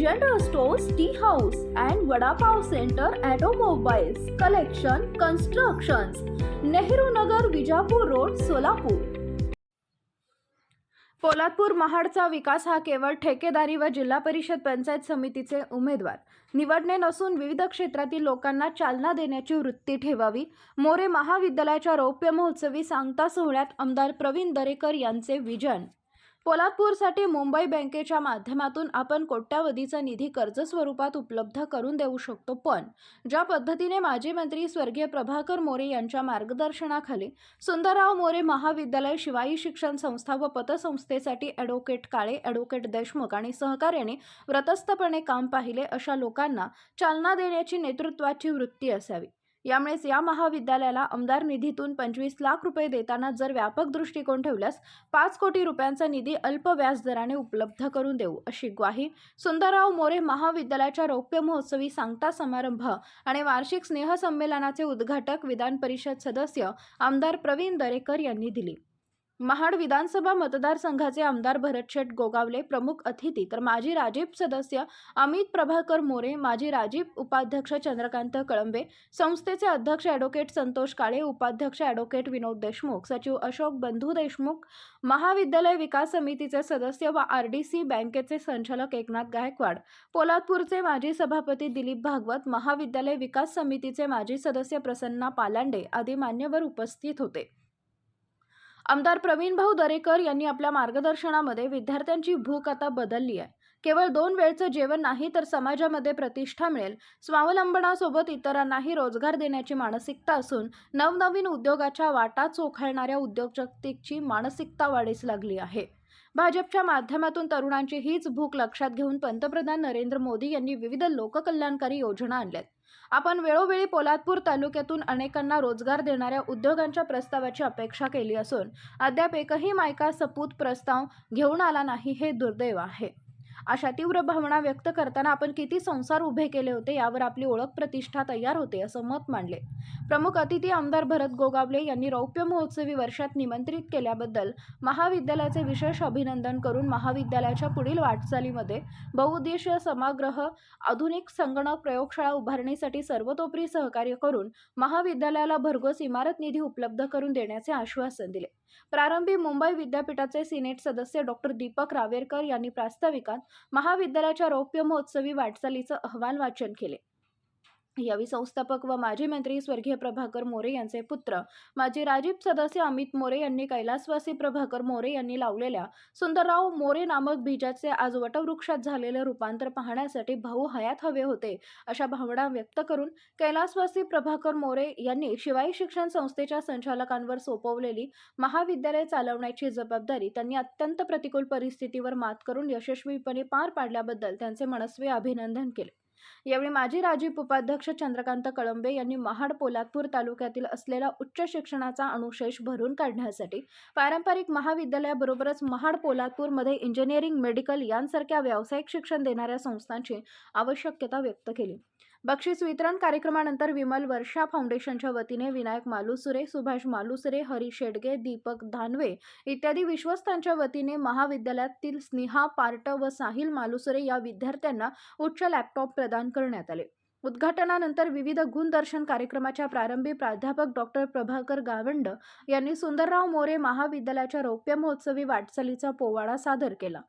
General Stores, Tea House and Vada Pav Center, Automobiles, Collection, Constructions, Nehru Nagar, Vijapur Road, Solapur. Poladpur महाडचा विकास हा केवळ ठेकेदारी व जिल्हा परिषद पंचायत समितीचे उमेदवार निवडणे नसून विविध क्षेत्रातील लोकांना चालना देण्याची वृत्ती ठेवावी. मोरे महाविद्यालयाच्या रौप्य महोत्सवी सांगता सोहळ्यात आमदार प्रवीण दरेकर यांचे विजन. पोलादपूरसाठी मुंबई बँकेच्या माध्यमातून आपण कोट्यावधीचा निधी कर्ज स्वरूपात उपलब्ध करून देऊ शकतो, पण ज्या पद्धतीने माजी मंत्री स्वर्गीय प्रभाकर मोरे यांच्या मार्गदर्शनाखाली सुंदरराव मोरे महाविद्यालय, शिवाई शिक्षण संस्था व पतसंस्थेसाठी ॲडव्होकेट काळे, ॲडव्होकेट देशमुख आणि सहकार्याने व्रतस्थपणे काम पाहिले अशा लोकांना चालना देण्याची नेतृत्वाची वृत्ती असावी. यामुळेच या महाविद्यालयाला आमदार निधीतून 25 लाख रुपये देताना जर व्यापक दृष्टिकोन ठेवल्यास 5 कोटी रुपयांचा निधी अल्प व्याज दराने उपलब्ध करून देऊ अशी ग्वाही सुंदरराव मोरे महाविद्यालयाच्या रौप्य महोत्सवी सांगता समारंभ आणि वार्षिक स्नेहसंमेलनाचे उद्घाटक विधान परिषद सदस्य आमदार प्रवीण दरेकर यांनी दिली. महाड विधानसभा मतदारसंघाचे आमदार भरतशेठ गोगावले प्रमुख अतिथी, तर माजी राजीप सदस्य अमित प्रभाकर मोरे, माजी राजीप उपाध्यक्ष चंद्रकांत कळंबे, संस्थेचे अध्यक्ष ॲडव्होकेट संतोष काळे, उपाध्यक्ष ॲडव्होकेट विनोद देशमुख, सचिव अशोक बंधू देशमुख, महाविद्यालय विकास समितीचे सदस्य व RDC बँकेचे संचालक एकनाथ गायकवाड, पोलादपूरचे माजी सभापती दिलीप भागवत, महाविद्यालय विकास समितीचे माजी सदस्य प्रसन्ना पालांडे आदी मान्यवर उपस्थित होते. आमदार प्रवीण भाऊ दरेकर यांनी आपल्या मार्गदर्शनामध्ये विद्यार्थ्यांची भूक आता बदलली आहे. केवळ 2 वेळचं जेवण नाही तर समाजामध्ये प्रतिष्ठा मिळेल, स्वावलंबनासोबत इतरांनाही रोजगार देण्याची मानसिकता असून नवनवीन उद्योगाच्या वाटा चोखाळणाऱ्या उद्योजकतेची मानसिकता वाढीस लागली आहे. भाजपच्या माध्यमातून तरुणांची हीच भूक लक्षात घेऊन पंतप्रधान नरेंद्र मोदी यांनी विविध लोककल्याणकारी योजना आणल्यात. आपण वेळोवेळी पोलादपूर तालुक्यातून अनेकांना रोजगार देणाऱ्या उद्योगांच्या प्रस्तावाची अपेक्षा केली असून अद्याप एकही मायका सपूत प्रस्ताव घेऊन आला नाही, हे दुर्दैव आहे. अशा तीव्र भावना व्यक्त करताना आपण किती संसार उभे केले होते यावर आपली ओळख प्रतिष्ठा तयार होते असं मत मांडले. प्रमुख अतिथी आमदार भरत गोगावले यांनी रौप्य महोत्सवी वर्षात निमंत्रित केल्याबद्दल महाविद्यालयाचे विशेष अभिनंदन करून महाविद्यालयाच्या पुढील वाटचालीमध्ये बहुउद्देशीय सभागृह, आधुनिक संगणक प्रयोगशाळा उभारणीसाठी सर्वतोपरी सहकार्य करून महाविद्यालयाला भरघोस इमारत निधी उपलब्ध करून देण्याचे आश्वासन दिले. प्रारंभी मुंबई विद्यापीठाचे सिनेट सदस्य डॉक्टर दीपक रावेरकर यांनी प्रास्ताविकात महाविद्यालयाच्या रौप्य महोत्सवी वाटचालीचं अहवाल वाचन केले. यावेळी संस्थापक व माजी मंत्री स्वर्गीय प्रभाकर मोरे यांचे पुत्र माजी राजीप सदस्य अमित मोरे यांनी कैलासवासी प्रभाकर मोरे यांनी लावलेल्या सुंदरराव मोरे नामक बीजाचे आज वटवृक्षात झालेले रूपांतर पाहण्यासाठी भाऊ हयात हवे होते अशा भावना व्यक्त करून कैलासवासी प्रभाकर मोरे यांनी शिवाई शिक्षण संस्थेच्या संचालकांवर सोपवलेली महाविद्यालय चालवण्याची जबाबदारी त्यांनी अत्यंत प्रतिकूल परिस्थितीवर मात करून यशस्वीपणे पार पाडल्याबद्दल त्यांचे मनस्वी अभिनंदन केले. यावेळी माजी राजीप उपाध्यक्ष चंद्रकांत कळंबे यांनी महाड पोलादपूर तालुक्यातील असलेला उच्च शिक्षणाचा अनुशेष भरून काढण्यासाठी पारंपरिक महाविद्यालयाबरोबरच महाड पोलादपूरमध्ये इंजिनिअरिंग, मेडिकल यांसारख्या व्यावसायिक शिक्षण देणाऱ्या संस्थांची आवश्यकता व्यक्त केली. बक्षीस वितरण कार्यक्रमानंतर विमल वर्षा फाउंडेशनच्या वतीने विनायक मालुसरे, सुभाष मालुसरे, हरी शेडगे, दीपक धानवे इत्यादी विश्वस्तांच्या वतीने महाविद्यालयातील स्नेहा पार्ट व साहिल मालुसरे या विद्यार्थ्यांना उच्च लॅपटॉप प्रदान करण्यात आले. उद्घाटनानंतर विविध गुणदर्शन कार्यक्रमाच्या प्रारंभी प्राध्यापक डॉक्टर प्रभाकर गावंड यांनी सुंदरराव मोरे महाविद्यालयाच्या रौप्य महोत्सवी वाटचालीचा पोवाडा सादर केला.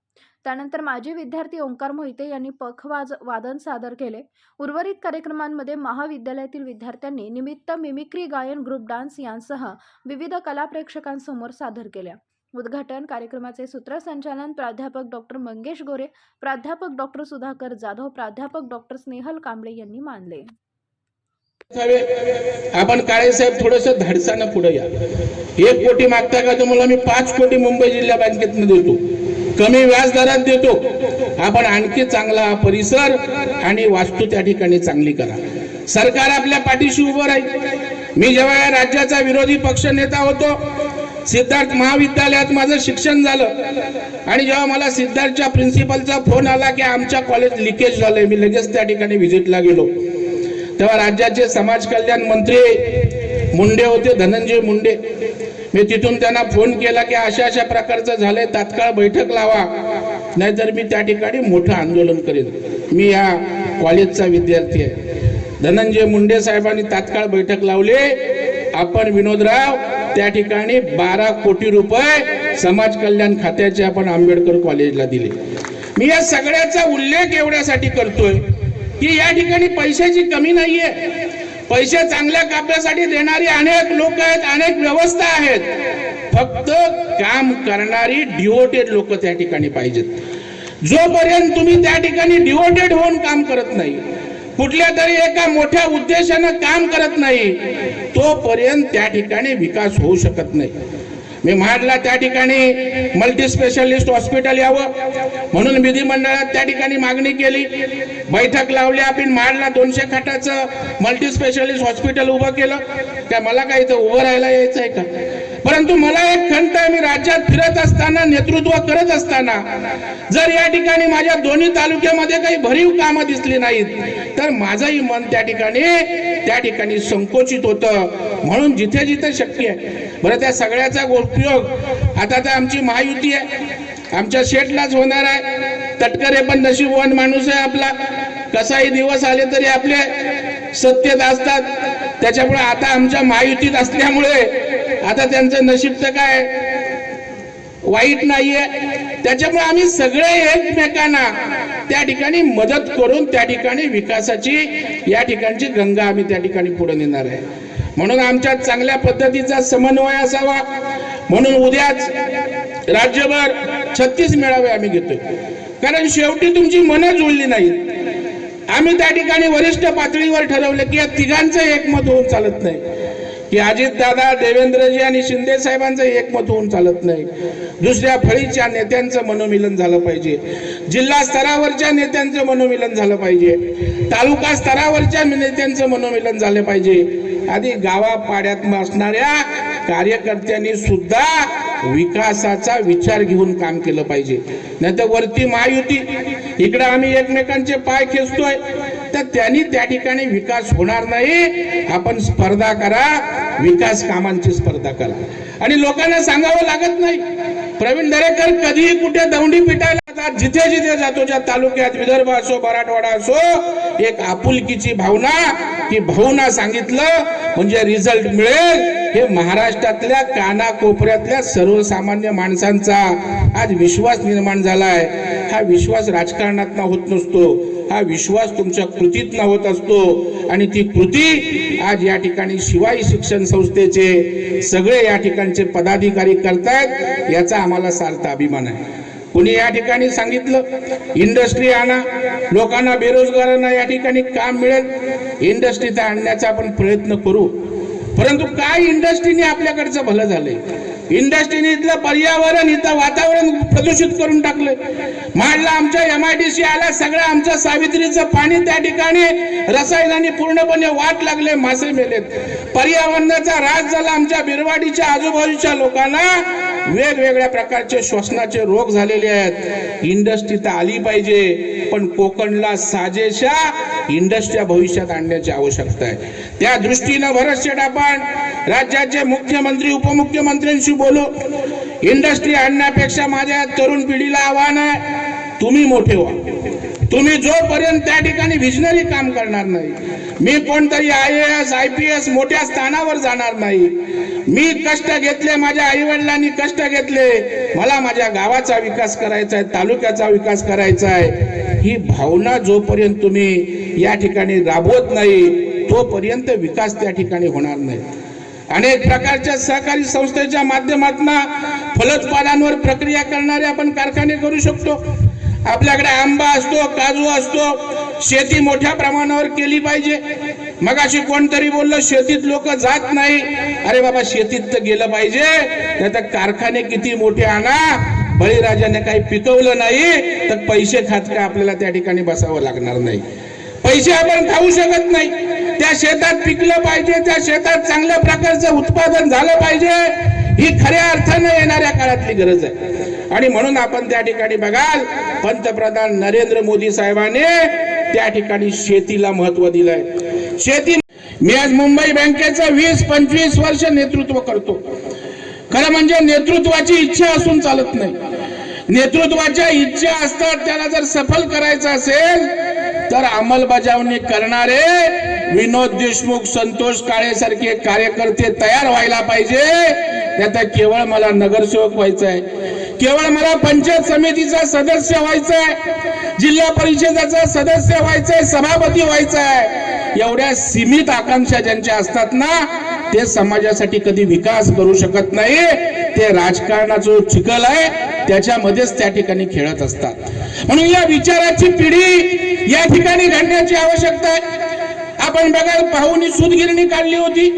त्यानंतर माजी विद्यार्थी ओंकार मोहिते यांनी पखवाज वादन सादर केले. उर्वरित कार्यक्रमांमध्ये महाविद्यालयातील विद्यार्थ्यांनी निमित्त मिमिक्री, गायन, ग्रुप डान्स यांसह विविध कला प्रेक्षकांसमोर सादर केल्या. उद्घाटन कार्यक्रमाचे सूत्रसंचालन प्राध्यापक डॉक्टर मंगेश गोरे, प्राध्यापक डॉक्टर सुधाकर जाधव, प्राध्यापक डॉक्टर स्नेहल कांबळे यांनी मानले. आपण काळे साहेब थोडस धाडसानं पुढे या. 1 कोटी मागता का तुम्हाला मी 5 कोटी मुंबई जिल्हा बँकेतून देतो, कमी व्याजदरात देतो. आपण आणखी चांगला परिसर आणि वास्तू त्या ठिकाणी चांगली करा. सरकार आपल्या पाठीशी उभं राहील. मी जेव्हा या राज्याचा विरोधी पक्ष नेता होतो, सिद्धार्थ महाविद्यालयात माझं शिक्षण झालं आणि जेव्हा मला सिद्धार्थच्या प्रिन्सिपलचा फोन आला की आमच्या कॉलेज लिकेज झालंय, मी लगेच त्या ठिकाणी व्हिजिटला गेलो. तेव्हा राज्याचे समाज कल्याण मंत्री मुंडे होते, धनंजय मुंडे. मी तिथून त्यांना फोन केला की अशा प्रकारचं झालंय, तात्काळ बैठक लावा. नाहीतर मी त्या ठिकाणी मोठं आंदोलन करेन. मी या कॉलेजचा विद्यार्थी आहे. धनंजय मुंडे साहेबांनी तात्काळ बैठक लावली. आपण विनोदराव त्या ठिकाणी 12 कोटी रुपये समाज कल्याण खात्याचे आपण आंबेडकर कॉलेजला दिले. मी या सगळ्याचा उल्लेख एवढ्यासाठी करतोय की या ठिकाणी पैशाची कमी नाहीये. पैसे चांगल्या कामासाठी देणारी अनेक लोक आहेत, अनेक व्यवस्था आहेत. फक्त काम करणारी डिव्होटेड लोक त्या ठिकाणी पाहिजेत. जोपर्यंत तुम्ही त्या ठिकाणी डिव्होटेड होऊन काम करत नाही, कुठल्या तरी एका मोठ्या उद्देशानं काम करत नाही, तोपर्यंत त्या ठिकाणी विकास होऊ शकत नाही. मी महाडला त्या ठिकाणी मल्टी स्पेशालिस्ट हॉस्पिटल यावं म्हणून विधिमंडळात त्या ठिकाणी मागणी केली. बैठक लावली. आपण महाडला 200 खाटाचं मल्टी स्पेशालिस्ट हॉस्पिटल उभं केलं. काय मला काय इथं उभं राहायला यायचं आहे का? परंतु मला एक खंत आहे, मी राज्यात फिरत असताना, नेतृत्व करत असताना जर या ठिकाणी माझ्या दोन्ही तालुक्यामध्ये काही भरीव कामं दिसली नाहीत तर माझंही मन त्या ठिकाणी संकोचित होतं. म्हणून जिथे जिथे शक्य आहे, बरं त्या सगळ्याचा उपयोग आता तर आमची महायुती आहे, आमच्या शेटलाच होणार आहे. तटकरे पण नशीबवान माणूस आहे आपला. कसाही दिवस आले तरी आपले सत्तेत असतात. त्याच्यामुळे आता आमच्या महायुतीत असल्यामुळे आता त्यांचं नशीब तर काय वाईट नाहीये. त्याच्यामुळे आम्ही सगळे एकमेकांना त्या ठिकाणी मदत करून त्या ठिकाणी विकासाची या ठिकाणची गंगा आम्ही त्या ठिकाणी पुढे नेणार आहे. म्हणून आमच्यात चांगल्या पद्धतीचा समन्वय असावा. म्हणून उद्याच राज्यभर 36 मेळावे आम्ही घेतोय. कारण शेवटी तुमची मनं जुळली नाहीत. आम्ही त्या ठिकाणी वरिष्ठ पातळीवर ठरवलं की या तिघांचं एकमत होऊन चालत नाही, की अजितदादा, देवेंद्रजी आणि शिंदे साहेबांचं एकमत होऊन चालत नाही. दुसऱ्या फळीच्या नेत्यांचं मनोमिलन झालं पाहिजे, जिल्हा स्तरावरच्या नेत्यांचं मनोमिलन झालं पाहिजे, तालुका स्तरावरच्या नेत्यांचं मनोमिलन झालं पाहिजे. आधी गावापाड्यात असणाऱ्या कार्यकर्त्यांनी सुद्धा विकासाचा विचार घेऊन काम केलं पाहिजे. नाही तर वरती महायुती, इकडे आम्ही एकमेकांचे पाय खेचतोय, तर त्यांनी त्या ठिकाणी विकास होणार नाही. आपण स्पर्धा करा, विकास कामांची स्पर्धा करा. आणि लोकांना सांगावं लागत नाही. प्रवीण दरेकर कधीही कुठे दौंडी पिटायला जातात, जिथे जिथे जातो, ज्या तालुक्यात, विदर्भ असो, मराठवाडा असो, एक आपुलकीची भावना, की भाऊना सांगितलं म्हणजे रिझल्ट मिळेल. हे महाराष्ट्रातल्या कानाकोपऱ्यातल्या सर्वसामान्य माणसांचा आज विश्वास निर्माण झालाय. हा विश्वास राजकारणात होत नसतो, हा विश्वास तुमच्या कृतीत होत असतो. आणि ती कृती आज या ठिकाणी शिवाई शिक्षण संस्थेचे सगळे या ठिकाणचे पदाधिकारी करतायत, याचा आम्हाला सार्थ अभिमान आहे. कुणी या ठिकाणी सांगितलं इंडस्ट्री आणा, लोकांना, बेरोजगारांना या ठिकाणी काम मिळेल. इंडस्ट्री आणण्याचा आपण प्रयत्न करू, परंतु काय इंडस्ट्रीने आपल्याकडचं भलं झालंय? इंडस्ट्रीने इथलं पर्यावरण, इथं वातावरण प्रदूषित करून टाकलं. महाडला आमच्या MIDC आला, सगळं आमचं सावित्रीचं पाणी त्या ठिकाणी रसायनाने पूर्णपणे वाट लागले, मासे मेलेत. पर्यावरणाचा ऱ्हास झाला. आमच्या बिरवाडीच्या आजूबाजूच्या लोकांना वेगवेगळ्या प्रकारचे श्वसनाचे रोग झालेले आहेत. इंडस्ट्री तर आली पाहिजे, पण कोकणला साजेशा इंडस्ट्री भविष्यात आणण्याची आवश्यकता आहे. त्या दृष्टीनं भरत शेठ आपण राज्याचे मुख्यमंत्री, उपमुख्यमंत्र्यांशी बोलू. इंडस्ट्री आणण्यापेक्षा माझ्या तरुण पिढीला आव्हान आहे, तुम्ही मोठे व्हा. तुम्ही जोपर्यंत त्या ठिकाणी विजनरी काम करणार नाही, मी कोणतरी IAS IPS मोठ्या स्थानावर जाणार नाही. मी कष्ट घेतले, माझ्या आई वडिलांनी कष्ट घेतले, मला माझ्या गावाचा विकास करायचा आहे, तालुक्याचा विकास करायचा आहे, ही भावना जोपर्यंत तुम्ही या ठिकाणी राबवत नाही तोपर्यंत विकास त्या ठिकाणी होणार नाही. अनेक प्रकारच्या सहकारी संस्थेच्या माध्यमातून फलोत्पादनावर प्रक्रिया करणारे आपण कारखाने करू शकतो. आपल्याकडे आंबा असतो, काजू असतो, शेती मोठ्या प्रमाणावर केली पाहिजे. मगाशी कोणतरी बोललं शेतीत लोक जात नाही. अरे बाबा, शेतीत तर गेलं पाहिजे, नाही तर कारखाने किती मोठे आणा, बळीराजाने काही पिकवलं नाही तर पैसे खात काय आपल्याला त्या ठिकाणी बसावं लागणार नाही. पैसे आपण खाऊ शकत नाही. त्या शेतात पिकलं पाहिजे, त्या शेतात चांगल्या प्रकारचं उत्पादन झालं पाहिजे, ही खऱ्या अर्थानं येणाऱ्या काळातली गरज आहे. आणि म्हणून आपण त्या ठिकाणी बघाल, पंतप्रधान नरेंद्र मोदी साहेबांनी त्या ठिकाणी शेतीला महत्व दिलंय. शेती, मी आज मुंबई बँकेचं 20-25 वर्ष नेतृत्व करतो. खरं म्हणजे नेतृत्वाची इच्छा असून चालत नाही. नेतृत्वाच्या इच्छा असतात, त्याला जर सफल करायचं असेल तर अंमलबजावणी करणारे विनोद देशमुख, संतोष काळे सारखे कार्यकर्ते तयार व्हायला पाहिजे. त्यात केवळ मला नगरसेवक व्हायचं आहे, केवळ मला पंचायत समितीचा सदस्य व्हायचं आहे, जिल्हा परिषदेचा सदस्य व्हायचंय, सभापती व्हायचं आहे, एवढ्या सीमित आकांक्षा ज्यांच्या असतात ना, ते समाजासाठी कधी विकास करू शकत नाही. ते राजकारणाचा चिखल आहे, त्याच्यामध्येच त्या ठिकाणी खेळत असतात. म्हणून या विचाराची पिढी या ठिकाणी घडण्याची आवश्यकता आहे. आपण बघा, पाहुणी सूतगिरणी काढली होती,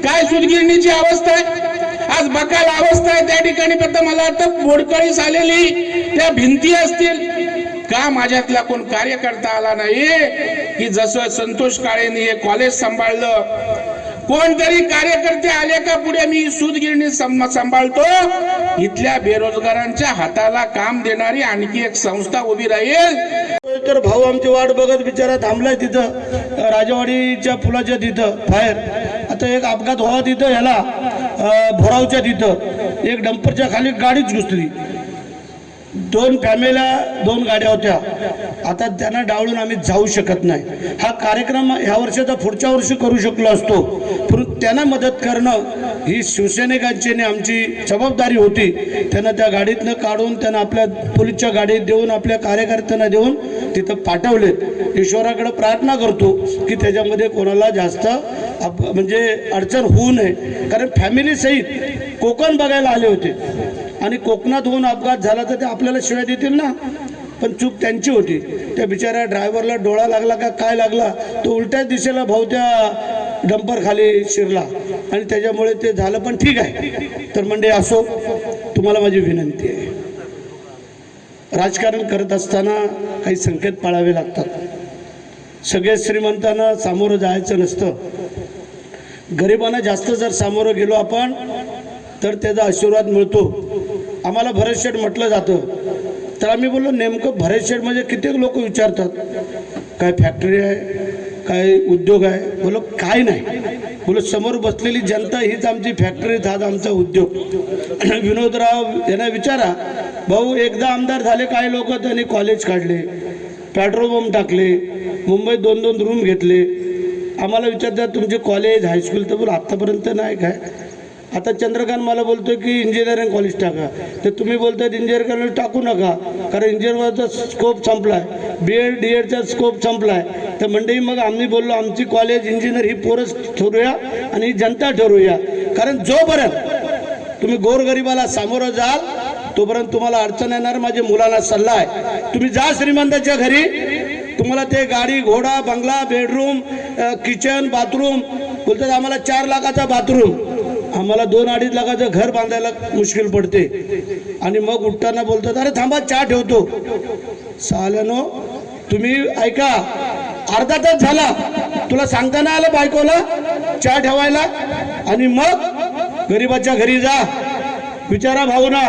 काय सूतगिरणीची अवस्था आहे आज, बकाल अवस्था आहे त्या ठिकाणी. फक्त मला वाटतं मोडकळीस आलेली त्या भिंती असतील. का माझ्यातला कोण कार्यकर्ता आला नाही की जसं संतोष काळेंनी हे कॉलेज सांभाळलं, कोणतरी कार्यकर्ते आले का पुढे मी सूतगिरणी सांभाळतो, इथल्या बेरोजगारांच्या हाताला काम देणारी आणखी एक संस्था उभी राहील. तर भाऊ आमची वाट बघत बिचारा थांबलाय तिथं राजवाडीच्या पुलाच्या तिथं बाहेर. आता एक अपघात व्हावा तिथं, ह्याला भोरावच्या तिथं एक डंपरच्या खाली गाडीच घुसली. 2 फॅमिल्या 2 गाड्या होत्या. आता त्यांना डावळून आम्ही जाऊ शकत नाही. हा कार्यक्रम ह्या वर्षाचा पुढच्या वर्षी करू शकलो असतो, परंतु त्यांना मदत करणं ही शिवसैनिकांची आमची जबाबदारी होती. त्यांना त्या गाडीतनं काढून त्यांना आपल्या पोलीसच्या गाडीत देऊन, आपल्या कार्यकर्त्यांना देऊन तिथं पाठवलेत. ईश्वराकडे प्रार्थना करतो की त्याच्यामध्ये कोणाला जास्त म्हणजे अडचण होऊ नये. कारण फॅमिली सहित कोकण बघायला आले होते आणि कोकणात होऊन अपघात झाला तर ते आपल्याला शिवाय देतील ना, पण चूक त्यांची होती. त्या बिचाऱ्या ड्रायव्हरला डोळा लागला का काय लागला, तो उलट्याच दिशेला भाऊ त्या डंपर खाली शिरला आणि त्याच्यामुळे ते झालं. पण ठीक आहे. तर म्हणजे असो, तुम्हाला माझी विनंती आहे, राजकारण करत असताना काही संकेत पाळावे लागतात. सगळे श्रीमंतांना सामोरं जायचं नसतं. गरिबांना जास्त जर सामोरं गेलो आपण तर त्याचा आशीर्वाद मिळतो. आम्हाला भरत शेठ म्हटलं जातं, तर आम्ही बोललो नेमकं भरत शेठ म्हणजे कित्येक लोक विचारतात काय फॅक्टरी आहे, काय उद्योग आहे. बोलो काय नाही. बोलो समोर बसलेली जनता हीच आमची फॅक्टरी, हाच आमचा उद्योग. विनोदराव यांना विचारा, भाऊ एकदा आमदार झाले काही लोक, त्यांनी कॉलेज काढले, पेट्रोल पंप टाकले, मुंबईत 2-2 रूम घेतले. आम्हाला विचारतात तुमचे कॉलेज हायस्कूल, तर बोल आत्तापर्यंत नाही काय. आता चंद्रकांत मला बोलतो की इंजिनिअरिंग कॉलेज टाका, तर तुम्ही बोलतात इंजिनिअरिंग कॉलेज टाकू नका कारण इंजिनिअरचा स्कोप संपला आहे, BEd DEdचा स्कोप संपला आहे. तर मंडळी मग आम्ही बोललो आमची कॉलेज इंजिनियर ही पोरच ठरवूया आणि जनता ठरवूया. कारण जोपर्यंत तुम्ही गोरगरिबाला सामोरं जाल तोपर्यंत तुम्हाला अडचण येणार. माझ्या मुलांना सल्ला आहे, तुम्ही जा श्रीमंताच्या घरी, तुम्हाला ते गाडी घोडा बंगला बेडरूम किचन बाथरूम बोलतात, आम्हाला 4 लाखाचा बाथरूम, आम्हाला 2-2.5 लाखाचं घर बांधायला मुश्किल पडते. आणि मग उठताना बोलतात अरे थांबा चहा ठेवतो. साल्यानो तुम्ही ऐका, अर्धा तास झाला तुला सांगताना आलं बायकोला चहा ठेवायला, आणि मग गरीबाच्या घरी जा, विचारा भाऊना,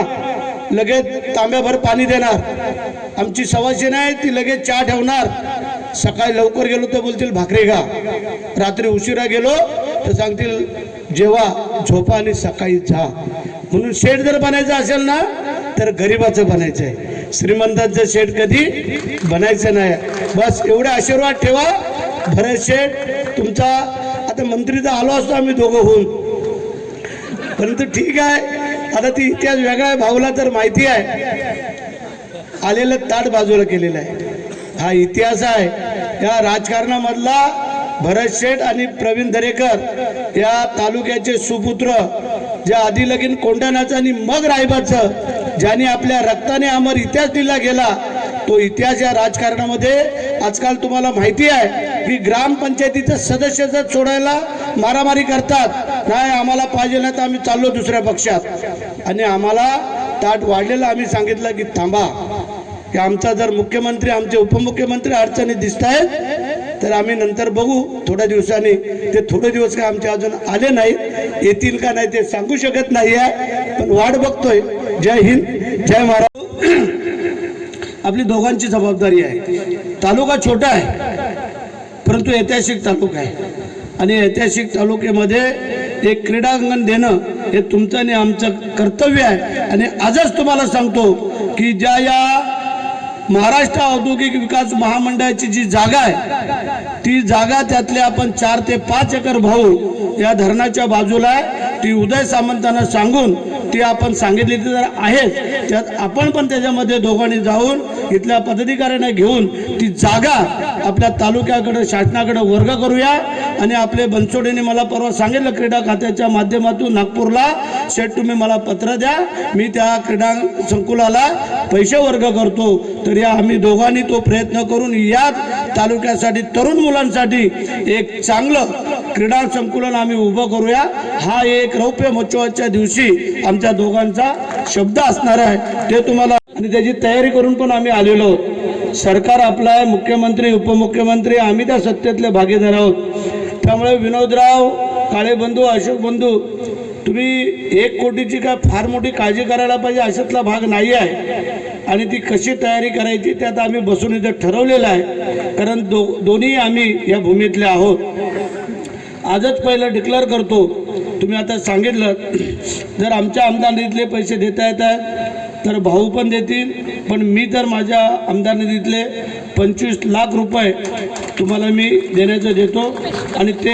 लगेच तांब्याभर पाणी देणार. आमची सवाशी नाही, ती लगेच चहा ठेवणार. सकाळी लवकर गेलो तर बोलतील भाकरी खा, रात्री उशिरा गेलो तर सांगतील जेवा झोपा आणि सकाळी जा. म्हणून शेठ जर बनायचं असेल ना तर गरीबाचं बनायचं आहे, श्रीमंतांचं शेठ कधी बनायचं नाही. बस एवढा आशीर्वाद ठेवा. भरत शेठ तुमचा, आता मंत्रीचा आलो असतो आम्ही दोघं होऊन, परंतु ठीक आहे. आता ती इतिहास वेगळा आहे, भाऊला तर माहिती आहे, आलेलं ताट बाजूला केलेलं आहे. हा इतिहास आहे या राजकारणामधला. भरत शेठ आणि प्रवीण दरेकर या तालुक्याचे सुपुत्र, ज्या आधी लगीन कोंढाण्याचं आणि मग रायबाचं, ज्याने आपल्या रक्ताने अमर इतिहास दिला गेला, तो इतिहास या राजकारणामध्ये आजकाल तुम्हाला माहिती आहे की ग्रामपंचायतीचं सदस्यच सोडायला मारामारी करतात. नाही आम्हाला पाहिजे नाही तर आम्ही चाललो दुसऱ्या पक्षात, आणि आम्हाला ताट वाढलेलं. आम्ही सांगितलं की थांबा, की आमचा जर मुख्यमंत्री आमचे उपमुख्यमंत्री अडचणी दिसत आहेत तर आम्ही नंतर बघू थोड्या दिवसांनी. ते थोडे दिवस काय आमचे अजून आले नाहीत, येतील का नाही ते सांगू शकत नाही आहे, पण वाट बघतोय. जय हिंद, जय महाराष्ट्र. आपली दोघांची जबाबदारी आहे. तालुका छोटा आहे परंतु ऐतिहासिक तालुका आहे, आणि ऐतिहासिक तालुक्यामध्ये एक क्रीडांगण देणं हे तुमचं आणि आमचं कर्तव्य आहे. आणि आजच तुम्हाला सांगतो की ज्या या महाराष्ट्र औद्योगिक विकास महामंडळाची जी जागा आहे ती जागा त्यातले आपण 4 ते 5 एकर भाऊ या धरणाच्या बाजूला आहे, ती उदय सामंतांना सांगून ती आपण सांगितली तर आहेच, त्यात आपण पण त्याच्यामध्ये दोघांनी जाऊन इथल्या पदाधिकाऱ्यांना घेऊन ती जागा आपल्या तालुक्याकडे शासनाकडे वर्ग करूया। आणि आपले बनसोडेने मला परवा सांगितलं क्रीडा खात्याच्या माध्यमातून नागपूरला, शेठ तुम्ही मला पत्र द्या, मी त्या क्रीडा संकुलाला पैसे वर्ग करतो। तर या आम्ही दोघांनी तो प्रयत्न करून या तालुक्यासाठी तरुण मुलांसाठी एक चांगलं क्रीडा संकुलन आम्ही उभं करूया। हा एक रौप्य महोत्सवाच्या दिवशी आमच्या दोघांचा शब्द असणार आहे, ते तुम्हाला आणि त्याची तयारी करून पण आम्ही आलेलो आहोत। सरकार आपला आहे, मुख्यमंत्री उपमुख्यमंत्री आम्ही त्या सत्तेतले भागीदार आहोत। त्यामुळे विनोदराव काळे बंधू, अशोक बंधू, तुम्ही 1 कोटीची काय फार मोठी काळजी करायला पाहिजे अशातला भाग नाही आहे। आणि ती कशी तयारी करायची त्यात आम्ही बसून इथे ठरवलेलं आहे, कारण दोन्ही आम्ही या भूमीतले आहोत। आजच पहिलं डिक्लेअर करतो, तुम्ही आता सांगितलं जर आमच्या आमदार निधीतले पैसे देता येतात तर भाऊ पण देतील, पण मी तर माझ्या आमदार निधीतले 25 लाख रुपये तुम्हाला मी देण्याचं देतो। आणि ते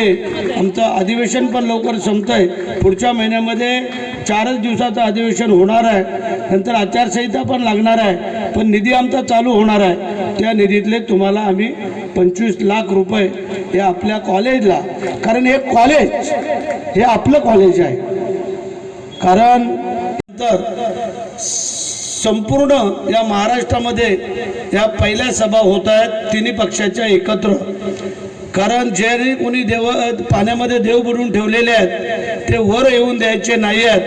आमचं अधिवेशन पण लवकर संपतंय, पुढच्या महिन्यामध्ये 4च दिवसाचं अधिवेशन होणार आहे, नंतर आचारसंहिता पण लागणार आहे, पण निधी आमचा चालू होणार आहे। त्या निधीतले तुम्हाला आम्ही 25 लाख रुपये हे आपल्या कॉलेजला, कारण हे कॉलेज हे आपलं कॉलेज आहे, कारण तर संपूर्ण या महाराष्ट्रामध्ये या पहिल्या सभा होत आहेत तिन्ही पक्षाच्या एकत्र, कारण जे कोणी पाण्यामध्ये देव बुडवून ठेवलेले आहेत ते वर येऊन द्यायचे नाही आहेत,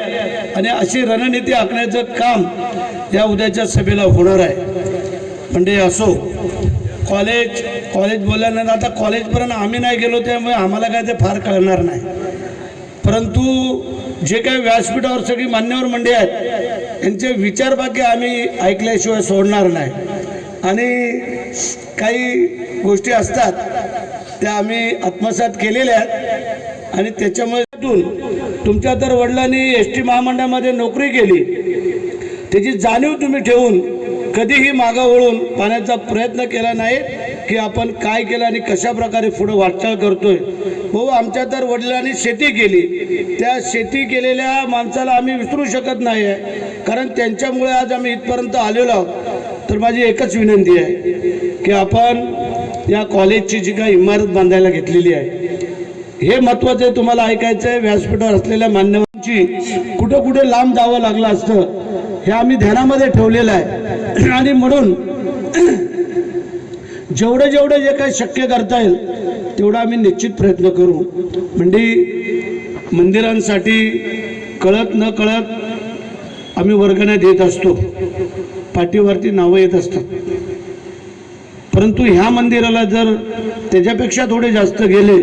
आणि अशी रणनीती आखण्याचं काम या उद्याच्या सभेला होणार आहे। म्हणजे असो कॉलेज बोलल्यानंतर आता कॉलेजपर्यंत आम्ही नाही गेलो त्यामुळे आम्हाला काय ते फार कळणार नाही, परंतु जे काही व्यासपीठावर सगळी मान्यवर मंडळी आहेत यांचे विचार बाकी आम्ही ऐकल्याशिवाय सोडणार नाही। आणि काही गोष्टी असतात त्या आम्ही आत्मसात केलेल्या आहेत, आणि त्याच्यामुळे तुमच्या तर वडिलांनी एस टी महामंडळामध्ये नोकरी केली, त्याची जाणीव तुम्ही ठेवून कधीही मागं वळून पाण्याचा प्रयत्न केला नाही की आपण काय केलं आणि कशा प्रकारे पुढे वाटचाल करतोय। हो, आमच्या तर वडिलांनी शेती केली, त्या शेती केलेल्या माणसाला आम्ही विसरू शकत नाही आहे, कारण त्यांच्यामुळे आज आम्ही इथपर्यंत आलेलो आहोत। तर माझी एकच विनंती आहे की आपण या कॉलेजची जी काही इमारत बांधायला घेतलेली आहे हे महत्त्वाचं आहे, तुम्हाला ऐकायचं आहे। व्यासपीठावर असलेल्या मान्यवरांची कुठं कुठे लांब जावं लागलं असतं हे आम्ही ध्यानामध्ये ठेवलेलं आहे, आणि म्हणून जेवढं जे काही शक्य करता येईल तेवढा आम्ही निश्चित प्रयत्न करू। म्हणजे मंदिरांसाठी कळत न कळत आम्ही वर्गण्या देत असतो, पाठीवरती नावं येत असतात, परंतु ह्या मंदिराला जर त्याच्यापेक्षा थोडे जास्त गेले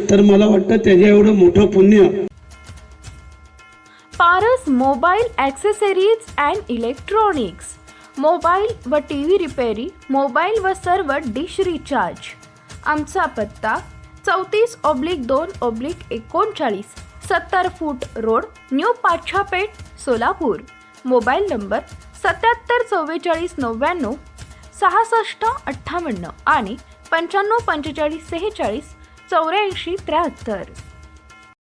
तर मला वाटतं त्याच्या एवढं मोठं पुण्य। Paras mobile accessories and electronics, mobile व TV रिपेरी, मोबाईल व सर्व डिश रिचार्ज। आमचा पत्ता 34/2/39 70 फूट road, new Pachhapeth, Solapur. Mobile number 77 44 99 66 58 आणि 95 45 46 84 73।